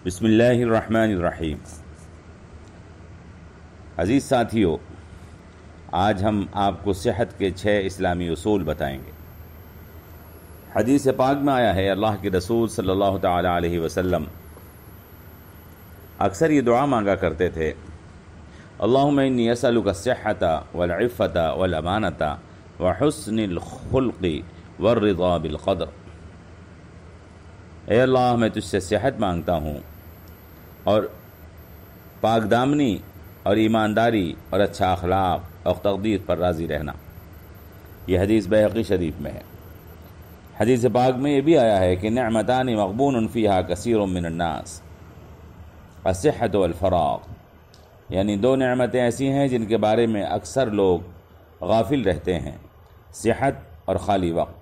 بسم اللہ الرحمن الرحیم۔ عزیز ساتھیو، آج ہم آپ کو صحت کے 6 اسلامی اصول بتائیں گے۔ حدیث پاک میں آیا ہے، اللہ کے رسول صلی اللہ تعالی علیہ وسلم اکثر یہ دعا مانگا کرتے تھے، اللہم انی اسألک الصحۃ والعفۃ والامانۃ وحسن الخلق والرضا بالقدر۔ اے اللہ، میں تجھ سے صحت مانگتا ہوں اور پاک دامنی اور ایمانداری اور اچھا اخلاق اور تقدیر پر راضی رہنا۔ یہ حدیث بیہقی شریف میں ہے۔ حدیث پاک میں یہ بھی آیا ہے کہ نعمتان مغبون فیہا کثیر من الناس، الصحۃ والفراغ، یعنی 2 نعمتیں ایسی ہیں جن کے بارے میں اکثر لوگ غافل رہتے ہیں، صحت اور خالی وقت۔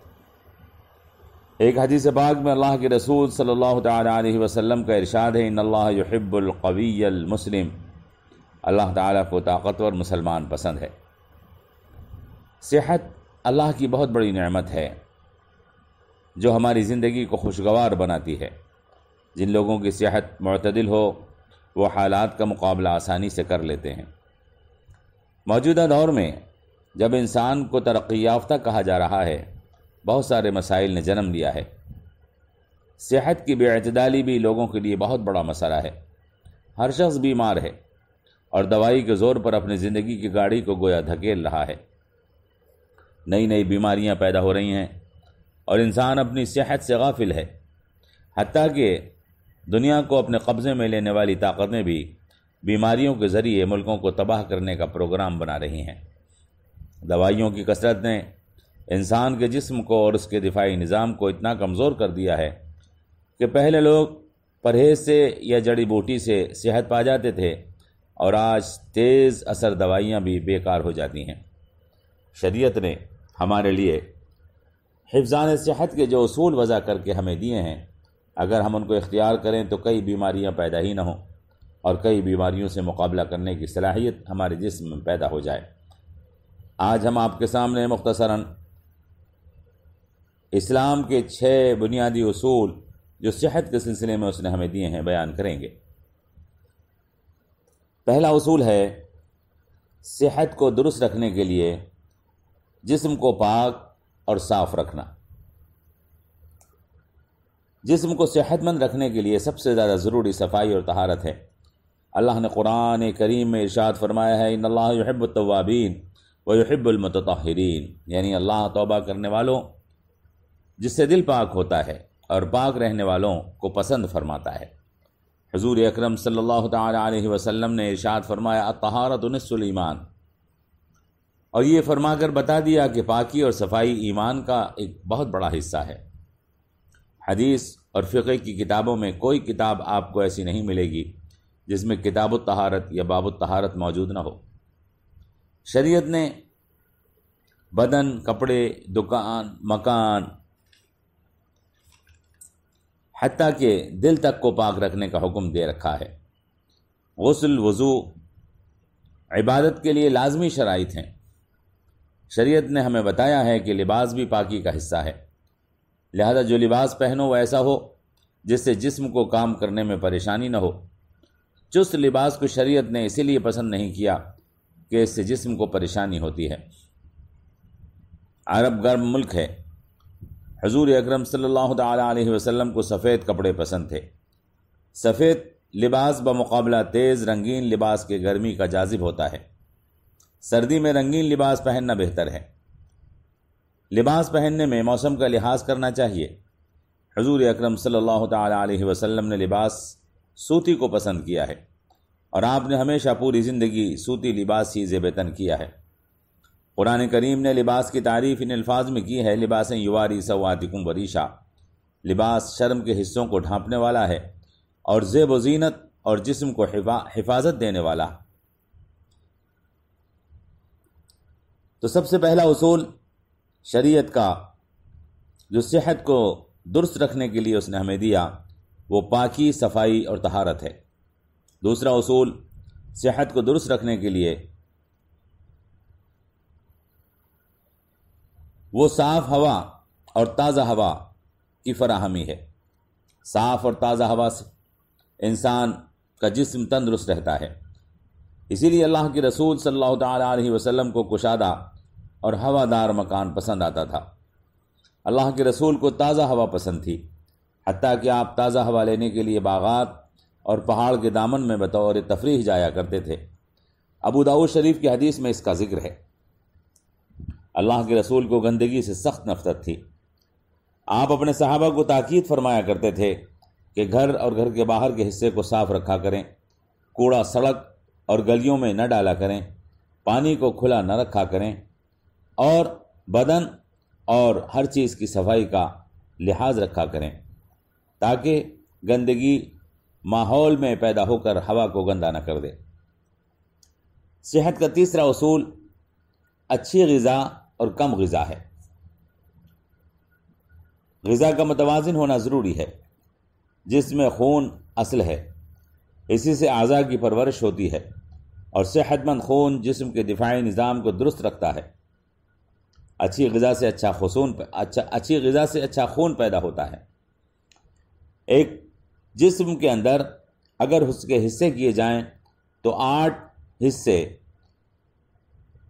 ایک حدیث پاک میں اللہ کے رسول صلی اللہ تعالی علیہ وسلم کا ارشاد ہے، ان اللہ یحب القوی المسلم، اللہ تعالیٰ کو طاقتور مسلمان پسند ہے۔ صحت اللہ کی بہت بڑی نعمت ہے جو ہماری زندگی کو خوشگوار بناتی ہے۔ جن لوگوں کی صحت معتدل ہو وہ حالات کا مقابلہ آسانی سے کر لیتے ہیں۔ موجودہ دور میں جب انسان کو ترقی یافتہ کہا جا رہا ہے، بہت سارے مسائل نے جنم لیا ہے۔ صحت کی بے اعتدالی بھی لوگوں کے لیے بہت بڑا مسئلہ ہے۔ ہر شخص بیمار ہے اور دوائی کے زور پر اپنی زندگی کی گاڑی کو گویا دھکیل رہا ہے۔ نئی نئی بیماریاں پیدا ہو رہی ہیں اور انسان اپنی صحت سے غافل ہے۔ حتیٰ کہ دنیا کو اپنے قبضے میں لینے والی طاقتیں بھی بیماریوں کے ذریعے ملکوں کو تباہ کرنے کا پروگرام بنا رہی ہیں۔ دوائیوں کی کثرت نے انسان کے جسم کو اور اس کے دفاعی نظام کو اتنا کمزور کر دیا ہے کہ پہلے لوگ پرہیز سے یا جڑی بوٹی سے صحت پا جاتے تھے اور آج تیز اثر دوائیاں بھی بیکار ہو جاتی ہیں۔ شریعت نے ہمارے لیے حفظان صحت کے جو اصول وضع کر کے ہمیں دیے ہیں، اگر ہم ان کو اختیار کریں تو کئی بیماریاں پیدا ہی نہ ہوں اور کئی بیماریوں سے مقابلہ کرنے کی صلاحیت ہمارے جسم میں پیدا ہو جائے۔ آج ہم آپ کے سامنے مختصراً اسلام کے 6 بنیادی اصول جو صحت کے سلسلے میں اس نے ہمیں دیے ہیں بیان کریں گے۔ پہلا اصول ہے صحت کو درست رکھنے کے لیے جسم کو پاک اور صاف رکھنا۔ جسم کو صحت مند رکھنے کے لیے سب سے زیادہ ضروری صفائی اور طہارت ہے۔ اللہ نے قرآن کریم میں ارشاد فرمایا ہے، ان اللہ یحب التوابین ویحب المتطہرین، یعنی اللہ توبہ کرنے والوں جس سے دل پاک ہوتا ہے اور پاک رہنے والوں کو پسند فرماتا ہے۔ حضور اکرم صلی اللہ تعالی علیہ وسلم نے ارشاد فرمایا، الطہارۃ نصف الایمان، اور یہ فرما کر بتا دیا کہ پاکی اور صفائی ایمان کا ایک بہت بڑا حصہ ہے۔ حدیث اور فقہ کی کتابوں میں کوئی کتاب آپ کو ایسی نہیں ملے گی جس میں کتاب الطہارت یا باب الطہارت موجود نہ ہو۔ شریعت نے بدن، کپڑے، دکان، مکان، حتیٰ کہ دل تک کو پاک رکھنے کا حکم دے رکھا ہے۔ غسل، وضو عبادت کے لیے لازمی شرائط ہیں۔ شریعت نے ہمیں بتایا ہے کہ لباس بھی پاکی کا حصہ ہے، لہذا جو لباس پہنو وہ ایسا ہو جس سے جسم کو کام کرنے میں پریشانی نہ ہو۔ چست لباس کو شریعت نے اسی لیے پسند نہیں کیا کہ اس سے جسم کو پریشانی ہوتی ہے۔ عرب گرم ملک ہے، حضور اکرم صلی اللہ تعالی علیہ وسلم کو سفید کپڑے پسند تھے۔ سفید لباس بمقابلہ تیز رنگین لباس کے گرمی کا جاذب ہوتا ہے۔ سردی میں رنگین لباس پہننا بہتر ہے۔ لباس پہننے میں موسم کا لحاظ کرنا چاہیے۔ حضور اکرم صلی اللہ تعالی علیہ وسلم نے لباس سوتی کو پسند کیا ہے اور آپ نے ہمیشہ پوری زندگی سوتی لباس ہی زیب تن کیا ہے۔ قرآن کریم نے لباس کی تعریف ان الفاظ میں کی ہے، لباسن یواری سوآتکم وریشا، لباس شرم کے حصوں کو ڈھانپنے والا ہے اور زیب و زینت اور جسم کو حفاظت دینے والا۔ تو سب سے پہلا اصول شریعت کا جو صحت کو درست رکھنے کے لیے اس نے ہمیں دیا وہ پاکی، صفائی اور طہارت ہے۔ دوسرا اصول صحت کو درست رکھنے کے لیے وہ صاف ہوا اور تازہ ہوا کی فراہمی ہے۔ صاف اور تازہ ہوا سے انسان کا جسم تندرست رہتا ہے۔ اسی لیے اللہ کے رسول صلی اللہ تعالیٰ علیہ وسلم کو کشادہ اور ہوادار مکان پسند آتا تھا۔ اللہ کے رسول کو تازہ ہوا پسند تھی، حتیٰ کہ آپ تازہ ہوا لینے کے لیے باغات اور پہاڑ کے دامن میں بطور تفریح جایا کرتے تھے۔ ابو داؤد شریف کی حدیث میں اس کا ذکر ہے۔ اللہ کے رسول کو گندگی سے سخت نفرت تھی۔ آپ اپنے صحابہ کو تاکید فرمایا کرتے تھے کہ گھر اور گھر کے باہر کے حصے کو صاف رکھا کریں، کوڑا سڑک اور گلیوں میں نہ ڈالا کریں، پانی کو کھلا نہ رکھا کریں، اور بدن اور ہر چیز کی صفائی کا لحاظ رکھا کریں تاکہ گندگی ماحول میں پیدا ہو کر ہوا کو گندا نہ کر دے۔ صحت کا تیسرا اصول اچھی غذا اور کم غذا ہے۔ غذا کا متوازن ہونا ضروری ہے، جس میں خون اصل ہے، اسی سے اعضاء کی پرورش ہوتی ہے، اور صحت مند خون جسم کے دفاعی نظام کو درست رکھتا ہے۔ اچھی غذا سے اچھا خون پیدا ہوتا ہے۔ ایک جسم کے اندر اگر اس کے حصے کیے جائیں تو 8 حصے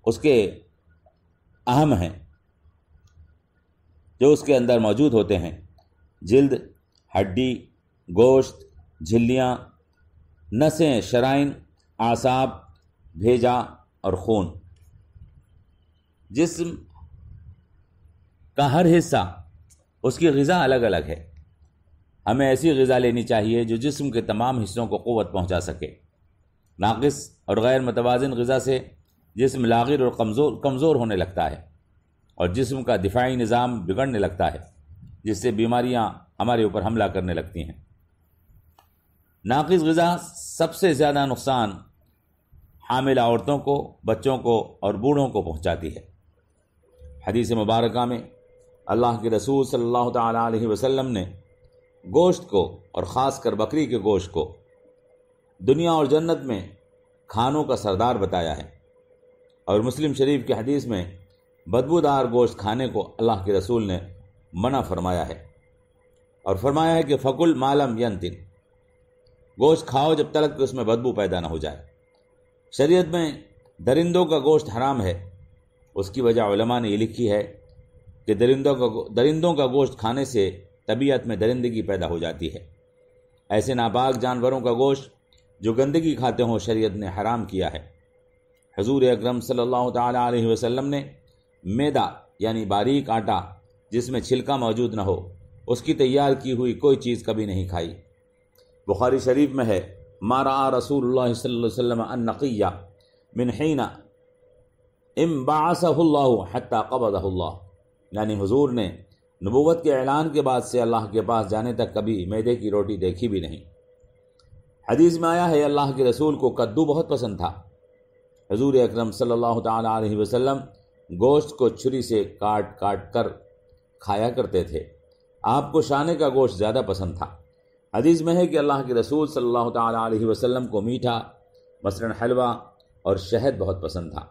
اس کے اہم ہیں جو اس کے اندر موجود ہوتے ہیں: جلد، ہڈی، گوشت، جھلیاں، نسیں، شرائن، اعصاب، بھیجا اور خون۔ جسم کا ہر حصہ اس کی غذا الگ الگ ہے۔ ہمیں ایسی غذا لینی چاہیے جو جسم کے تمام حصوں کو قوت پہنچا سکے۔ ناقص اور غیر متوازن غذا سے جسم لاغر اور کمزور ہونے لگتا ہے، اور جسم کا دفاعی نظام بگڑنے لگتا ہے، جس سے بیماریاں ہمارے اوپر حملہ کرنے لگتی ہیں۔ ناقص غذا سب سے زیادہ نقصان حاملہ عورتوں کو، بچوں کو اور بوڑھوں کو پہنچاتی ہے۔ حدیث مبارکہ میں اللہ کے رسول صلی اللہ تعالیٰ علیہ وسلم نے گوشت کو، اور خاص کر بکری کے گوشت کو، دنیا اور جنت میں کھانوں کا سردار بتایا ہے، اور مسلم شریف کی حدیث میں بدبودار گوشت کھانے کو اللہ کے رسول نے منع فرمایا ہے، اور فرمایا ہے کہ فکل مالم ینتن، گوشت کھاؤ جب تک کہ اس میں بدبو پیدا نہ ہو جائے۔ شریعت میں درندوں کا گوشت حرام ہے۔ اس کی وجہ علماء نے یہ لکھی ہے کہ درندوں کا گوشت کھانے سے طبیعت میں درندگی پیدا ہو جاتی ہے۔ ایسے ناپاک جانوروں کا گوشت جو گندگی کھاتے ہوں شریعت نے حرام کیا ہے۔ حضور اکرم صلی اللہ تعالیٰ علیہ وسلم نے میدا یعنی باریک آٹا جس میں چھلکا موجود نہ ہو، اس کی تیار کی ہوئی کوئی چیز کبھی نہیں کھائی۔ بخاری شریف میں ہے: ما رأى رسول اللہ صلی اللہ علیہ وسلم النقیہ من حین انبعثہ اللہ حتی قبضہ اللہ، یعنی حضور نے نبوت کے اعلان کے بعد سے اللہ کے پاس جانے تک کبھی میدے کی روٹی دیکھی بھی نہیں۔ حدیث میں آیا ہے اللہ کے رسول کو کدو بہت پسند تھا۔ حضور اکرم صلی اللہ تعالیٰ علیہ وسلم گوشت کو چھری سے کاٹ کاٹ کر کھایا کرتے تھے۔ آپ کو شانے کا گوشت زیادہ پسند تھا۔ حدیث میں ہے کہ اللہ کے رسول صلی اللہ تعالیٰ علیہ وسلم کو میٹھا مثلاً حلوہ اور شہد بہت پسند تھا۔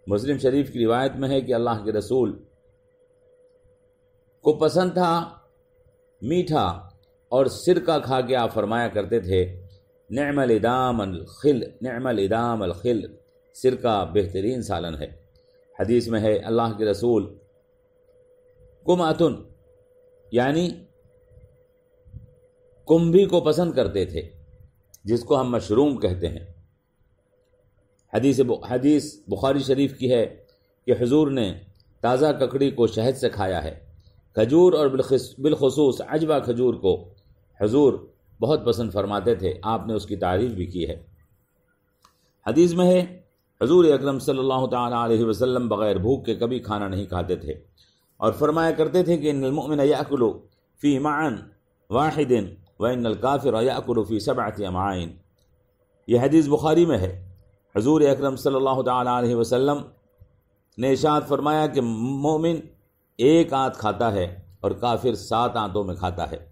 مسلم شریف کی روایت میں ہے کہ اللہ کے رسول کو پسند تھا میٹھا اور سرکہ کھا کے آپ فرمایا کرتے تھے: نعم الادام الخل، سرکہ بہترین سالن ہے۔ حدیث میں ہے اللہ کے رسول کمعتن یعنی کمبھی کو پسند کرتے تھے، جس کو ہم مشروم کہتے ہیں۔ حدیث بخاری شریف کی ہے کہ حضور نے تازہ ککڑی کو شہد سے کھایا ہے۔ کھجور اور بالخصوص عجوہ کھجور کو حضور بہت پسند فرماتے تھے، آپ نے اس کی تعریف بھی کی ہے۔ حدیث میں ہے حضور اکرم صلی اللہ تعالیٰ علیہ وسلم بغیر بھوک کے کبھی کھانا نہیں کھاتے تھے، اور فرمایا کرتے تھے کہ ان المؤمن یأکل فی معن واحد وان الکافر یأکل فی 7 امعاء۔ یہ حدیث بخاری میں ہے۔ حضور اکرم صلی اللہ تعالیٰ علیہ وسلم نے ارشاد فرمایا کہ مومن ایک آنت کھاتا ہے اور کافر 7 آنتوں میں کھاتا ہے۔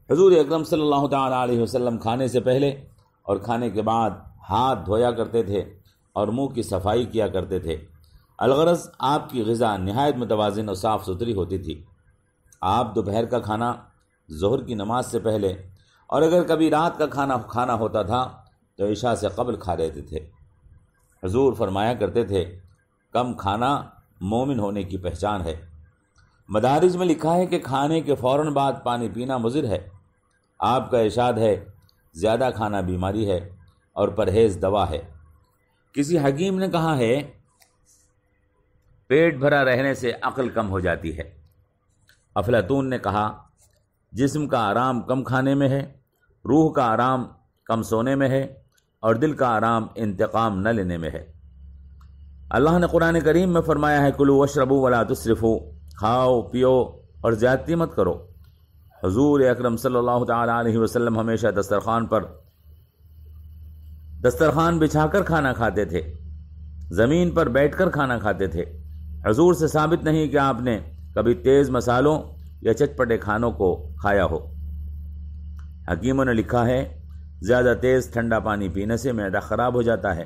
حضور اکرم صلی اللہ تعالیٰ علیہ وسلم کھانے سے پہلے اور کھانے کے بعد ہاتھ دھویا کرتے تھے اور منہ کی صفائی کیا کرتے تھے۔ الغرض آپ کی غذا نہایت متوازن اور صاف ستھری ہوتی تھی۔ آپ دوپہر کا کھانا ظہر کی نماز سے پہلے اور اگر کبھی رات کا کھانا ہوتا تھا تو عشاء سے قبل کھا لیتے تھے۔ حضور فرمایا کرتے تھے کم کھانا مومن ہونے کی پہچان ہے۔ مدارج میں لکھا ہے کہ کھانے کے فوراً بعد پانی پینا مضر ہے۔ آپ کا ارشاد ہے زیادہ کھانا بیماری ہے اور پرہیز دوا ہے۔ کسی حکیم نے کہا ہے پیٹ بھرا رہنے سے عقل کم ہو جاتی ہے۔ افلاطون نے کہا جسم کا آرام کم کھانے میں ہے، روح کا آرام کم سونے میں ہے، اور دل کا آرام انتقام نہ لینے میں ہے۔ اللہ نے قرآن کریم میں فرمایا ہے کلوا واشربوا ولا تسرفوا، کھاؤ پیو اور زیادتی مت کرو۔ حضور اکرم صلی اللہ تعالی علیہ وسلم ہمیشہ دسترخوان بچھا کر کھانا کھاتے تھے، زمین پر بیٹھ کر کھانا کھاتے تھے۔ حضور سے ثابت نہیں کہ آپ نے کبھی تیز مسالوں یا چٹپٹے کھانوں کو کھایا ہو۔ حکیموں نے لکھا ہے زیادہ تیز ٹھنڈا پانی پینے سے معدہ خراب ہو جاتا ہے۔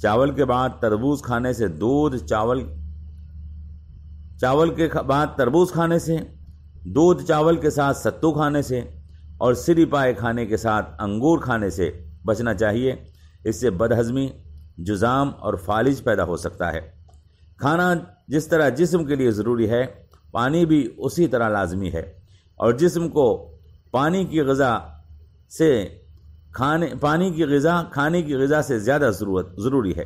چاول کے بعد تربوز کھانے سے چاول کے بعد تربوز کھانے سے، دودھ چاول کے ساتھ ستو کھانے سے، اور سری پائے کھانے کے ساتھ انگور کھانے سے بچنا چاہیے۔ اس سے بدہضمی، جزام اور فالج پیدا ہو سکتا ہے۔ کھانا جس طرح جسم کے لیے ضروری ہے، پانی بھی اسی طرح لازمی ہے، اور جسم کو پانی کی غذا کھانے کی غذا سے زیادہ ضروری ہے۔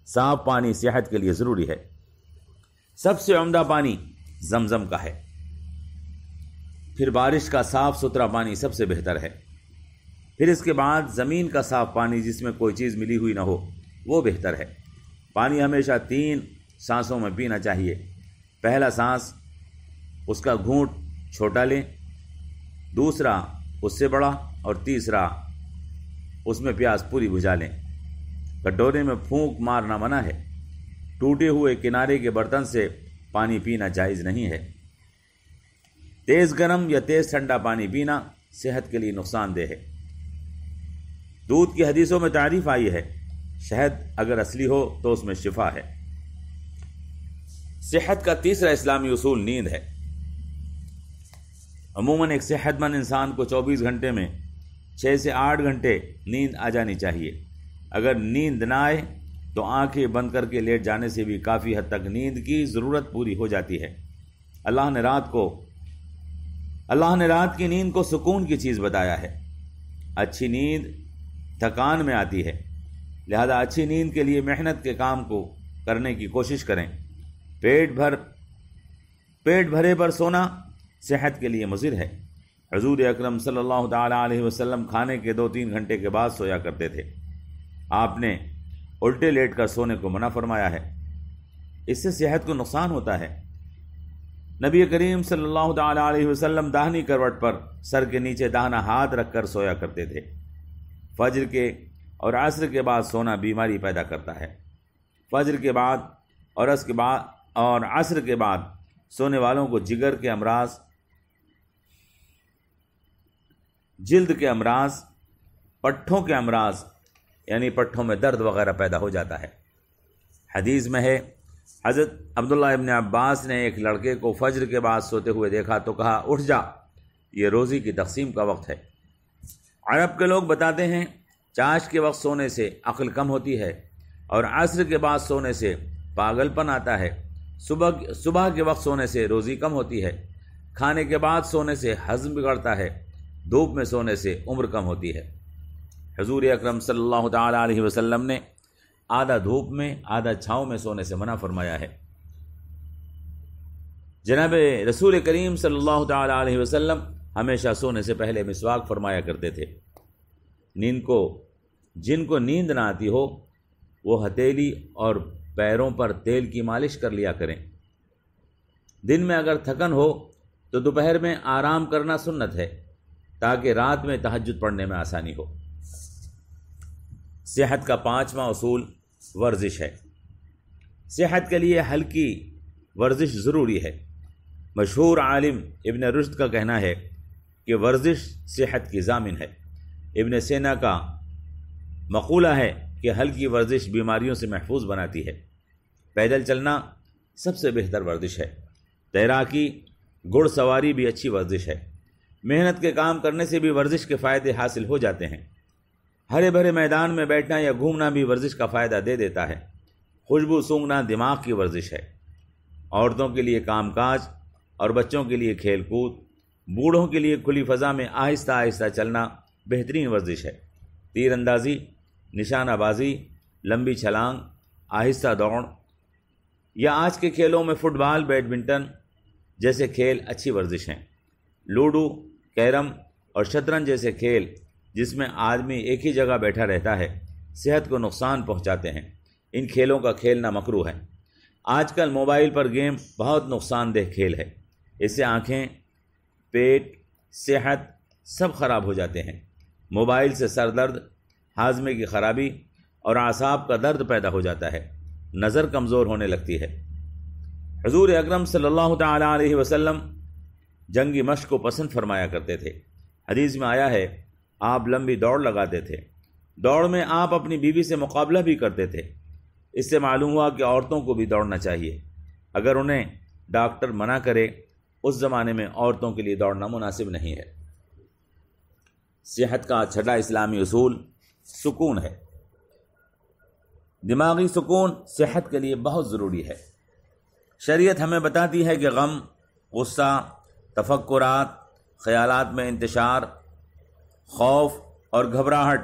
صاف پانی صحت کے لیے ضروری ہے۔ سب سے عمدہ پانی زمزم کا ہے، پھر بارش کا صاف ستھرا پانی سب سے بہتر ہے، پھر اس کے بعد زمین کا صاف پانی جس میں کوئی چیز ملی ہوئی نہ ہو وہ بہتر ہے۔ پانی ہمیشہ 3 سانسوں میں پینا چاہیے۔ پہلا سانس اس کا گھونٹ چھوٹا لیں، دوسرا اس سے بڑا، اور تیسرا اس میں پیاس پوری بجھا لیں۔ کٹورے میں پھونک مارنا منع ہے۔ ٹوٹے ہوئے کنارے کے برتن سے پانی پینا جائز نہیں ہے۔ تیز گرم یا تیز ٹھنڈا پانی پینا صحت کے لیے نقصان دہ ہے۔ دودھ کی حدیثوں میں تعریف آئی ہے، شہد اگر اصلی ہو تو اس میں شفا ہے۔ صحت کا تیسرا اسلامی اصول نیند ہے۔ عموماً ایک صحت مند انسان کو 24 گھنٹے میں 6 سے 8 گھنٹے نیند آ جانی چاہیے۔ اگر نیند نہ آئے تو آنکھیں بند کر کے لیٹ جانے سے بھی کافی حد تک نیند کی ضرورت پوری ہو جاتی ہے۔ اللہ نے رات کی نیند کو سکون کی چیز بتایا ہے۔ اچھی نیند تھکان میں آتی ہے، لہذا اچھی نیند کے لیے محنت کے کام کو کرنے کی کوشش کریں۔ پیٹ بھرے پر سونا صحت کے لیے مضر ہے۔ حضور اکرم صلی اللہ تعالی علیہ وسلم کھانے کے 2-3 گھنٹے کے بعد سویا کرتے تھے۔ آپ نے الٹے لیٹ کر سونے کو منع فرمایا ہے، اس سے صحت کو نقصان ہوتا ہے۔ نبی کریم صلی اللہ تعالی علیہ وسلم داہنی کروٹ پر سر کے نیچے داہنا ہاتھ رکھ کر سویا کرتے تھے۔ فجر کے اور عصر کے بعد سونا بیماری پیدا کرتا ہے۔ فجر کے بعد اور عصر کے بعد سونے والوں کو جگر کے امراض، جلد کے امراض، پٹھوں کے امراض یعنی پٹھوں میں درد وغیرہ پیدا ہو جاتا ہے۔ حدیث میں ہے حضرت عبداللہ ابن عباس نے ایک لڑکے کو فجر کے بعد سوتے ہوئے دیکھا تو کہا اٹھ جا، یہ روزی کی تقسیم کا وقت ہے۔ عرب کے لوگ بتاتے ہیں چاش کے وقت سونے سے عقل کم ہوتی ہے اور عصر کے بعد سونے سے پاگل پن آتا ہے۔ صبح کے وقت سونے سے روزی کم ہوتی ہے۔ کھانے کے بعد سونے سے ہضم بگڑتا ہے۔ دھوپ میں سونے سے عمر کم ہوتی ہے۔ حضور اکرم صلی اللہ تعالی علیہ وسلم نے آدھا دھوپ میں آدھا چھاؤں میں سونے سے منع فرمایا ہے۔ جناب رسول کریم صلی اللہ تعالی علیہ وسلم ہمیشہ سونے سے پہلے مسواک فرمایا کرتے تھے۔ جن کو نیند نہ آتی ہو وہ ہتھیلی اور پیروں پر تیل کی مالش کر لیا کریں۔ دن میں اگر تھکن ہو تو دوپہر میں آرام کرنا سنت ہے تاکہ رات میں تہجد پڑھنے میں آسانی ہو۔ صحت کا 5واں اصول ورزش ہے۔ صحت کے لیے ہلکی ورزش ضروری ہے۔ مشہور عالم ابن رشد کا کہنا ہے کہ ورزش صحت کی ضامن ہے۔ ابن سینا کا مقولہ ہے کہ ہلکی ورزش بیماریوں سے محفوظ بناتی ہے۔ پیدل چلنا سب سے بہتر ورزش ہے۔ تیراکی، گھڑ سواری بھی اچھی ورزش ہے۔ محنت کے کام کرنے سے بھی ورزش کے فائدے حاصل ہو جاتے ہیں۔ ہرے بھرے میدان میں بیٹھنا یا گھومنا بھی ورزش کا فائدہ دے دیتا ہے۔ خوشبو سونگھنا دماغ کی ورزش ہے۔ عورتوں کے لیے کام کاج اور بچوں کے لیے کھیل کود، بوڑھوں کے لیے کھلی فضا میں آہستہ آہستہ چلنا بہترین ورزش ہے۔ تیر اندازی، نشانہ بازی، لمبی چھلانگ، آہستہ دوڑ یا آج کے کھیلوں میں فٹ بال، بیڈمنٹن جیسے کھیل اچھی ورزش ہیں۔ لوڈو، کیرم اور شطرنج جیسے کھیل جس میں آدمی ایک ہی جگہ بیٹھا رہتا ہے صحت کو نقصان پہنچاتے ہیں۔ ان کھیلوں کا کھیلنا مکروہ ہے۔ آج کل موبائل پر گیم بہت نقصان دہ کھیل ہے۔ اس سے آنکھیں، پیٹ، صحت سب خراب ہو جاتے ہیں۔ موبائل سے سر درد، ہاضمے کی خرابی اور اعصاب کا درد پیدا ہو جاتا ہے۔ نظر کمزور ہونے لگتی ہے۔ حضور اکرم صلی اللہ تعالی علیہ وسلم جنگی مشق کو پسند فرمایا کرتے تھے۔ حدیث میں آیا ہے آپ لمبی دوڑ لگاتے تھے۔ دوڑ میں آپ اپنی بیوی سے مقابلہ بھی کرتے تھے۔ اس سے معلوم ہوا کہ عورتوں کو بھی دوڑنا چاہیے۔ اگر انہیں ڈاکٹر منع کرے، اس زمانے میں عورتوں کے لیے دوڑنا مناسب نہیں ہے۔ صحت کا چھٹا اسلامی اصول سکون ہے۔ دماغی سکون صحت کے لیے بہت ضروری ہے۔ شریعت ہمیں بتاتی ہے کہ غم، غصہ، تفکرات، خیالات میں انتشار، خوف اور گھبراہٹ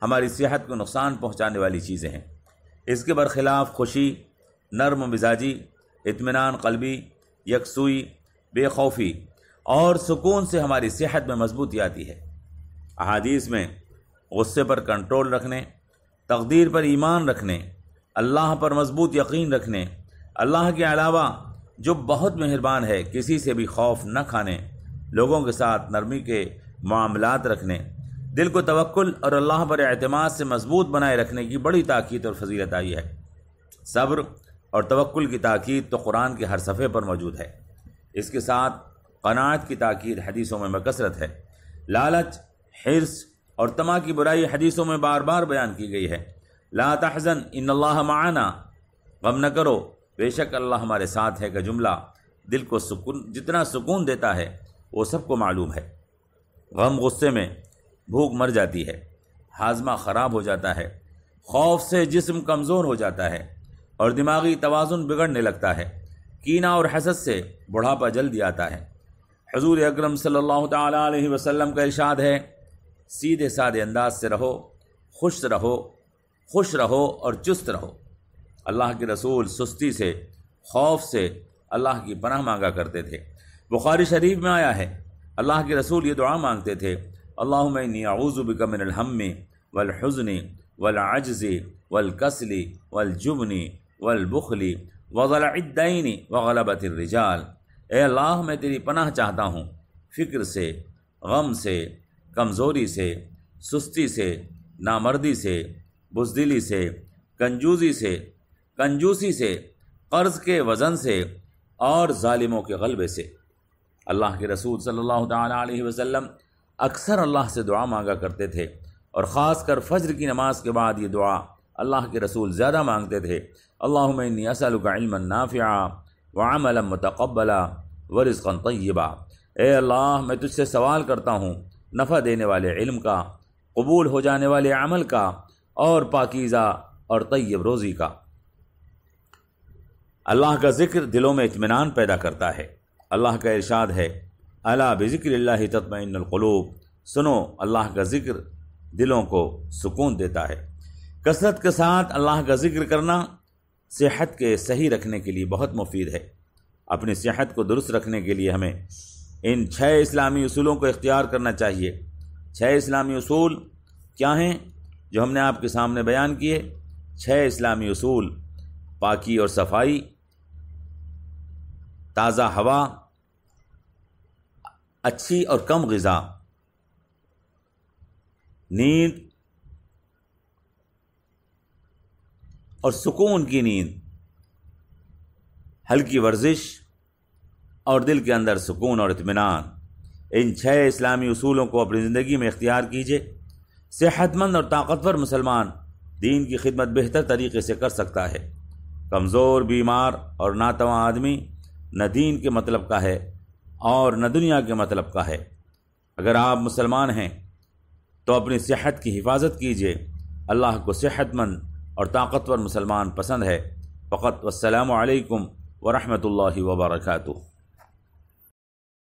ہماری صحت کو نقصان پہنچانے والی چیزیں ہیں۔ اس کے برخلاف خوشی، نرم مزاجی، اطمینان قلبی، یکسوئی، بے خوفی اور سکون سے ہماری صحت میں مضبوطی آتی ہے۔ احادیث میں غصے پر کنٹرول رکھنے، تقدیر پر ایمان رکھنے، اللہ پر مضبوط یقین رکھنے، اللہ کے علاوہ جو بہت مہربان ہے کسی سے بھی خوف نہ کھانے، لوگوں کے ساتھ نرمی کے معاملات رکھنے، دل کو توکل اور اللہ پر اعتماد سے مضبوط بنائے رکھنے کی بڑی تاکید اور فضیلت آئی ہے۔ صبر اور توکل کی تاکید تو قرآن کے ہر صفحے پر موجود ہے۔ اس کے ساتھ قناعت کی تاکید حدیثوں میں بکثرت ہے۔ لالچ، حرص اور طمع کی برائی حدیثوں میں بار بار بیان کی گئی ہے۔ لا تحزن ان اللہ معنا، غم نہ کرو بے شک اللہ ہمارے ساتھ ہے کا جملہ دل کو جتنا سکون دیتا ہے وہ سب کو معلوم ہے۔ غم، غصے میں بھوک مر جاتی ہے، ہاضمہ خراب ہو جاتا ہے، خوف سے جسم کمزور ہو جاتا ہے اور دماغی توازن بگڑنے لگتا ہے۔ کینہ اور حسد سے بڑھاپا جلدی آتا ہے۔ حضور اکرم صلی اللہ تعالی علیہ وسلم کا ارشاد ہے سیدھے سادے انداز سے رہو، خوش رہو اور چست رہو۔ اللہ کے رسول سستی سے، خوف سے اللہ کی پناہ مانگا کرتے تھے۔ بخاری شریف میں آیا ہے اللہ کے رسول یہ دعا مانگتے تھے اللہم انی اعوذ بک من الہم والحزن والعجز والکسل والجبن والبخل وضلع الدین وغلبۃ الرجال۔ اے اللہ میں تیری پناہ چاہتا ہوں فکر سے، غم سے، کمزوری سے، سستی سے، نامردی سے، بزدلی سے، کنجوسی سے، قرض کے وزن سے اور ظالموں کے غلبے سے۔ اللہ کے رسول صلی اللہ تعالی علیہ وسلم اکثر اللہ سے دعا مانگا کرتے تھے اور خاص کر فجر کی نماز کے بعد یہ دعا اللہ کے رسول زیادہ مانگتے تھے اللہم انی اسألک علما نافعا وعملا متقبلا ورزقا طیبا۔ اے اللہ میں تجھ سے سوال کرتا ہوں نفع دینے والے علم کا، قبول ہو جانے والے عمل کا اور پاکیزہ اور طیب روزی کا۔ اللہ کا ذکر دلوں میں اطمینان پیدا کرتا ہے۔ اللہ کا ارشاد ہے الا بذکر اللہ تطمئن القلوب، سنو اللہ کا ذکر دلوں کو سکون دیتا ہے۔ کثرت کے ساتھ اللہ کا ذکر کرنا صحت کے صحیح رکھنے کے لیے بہت مفید ہے۔ اپنی صحت کو درست رکھنے کے لیے ہمیں ان 6 اسلامی اصولوں کو اختیار کرنا چاہیے۔ 6 اسلامی اصول کیا ہیں جو ہم نے آپ کے سامنے بیان کیے؟ 6 اسلامی اصول: پاکی اور صفائی، تازہ ہوا، اچھی اور کم غذا، نیند اور سکون کی نیند، ہلکی ورزش اور دل کے اندر سکون اور اطمینان۔ ان 6 اسلامی اصولوں کو اپنی زندگی میں اختیار کیجیے۔ صحت مند اور طاقتور مسلمان دین کی خدمت بہتر طریقے سے کر سکتا ہے۔ کمزور، بیمار اور ناتواں آدمی نہ دین کے مطلب کا ہے اور نہ دنیا کے مطلب کا ہے۔ اگر آپ مسلمان ہیں تو اپنی صحت کی حفاظت کیجیے، اللہ کو صحت مند اور طاقتور مسلمان پسند ہے۔ فقط والسلام علیکم ورحمۃ اللہ وبرکاتہ۔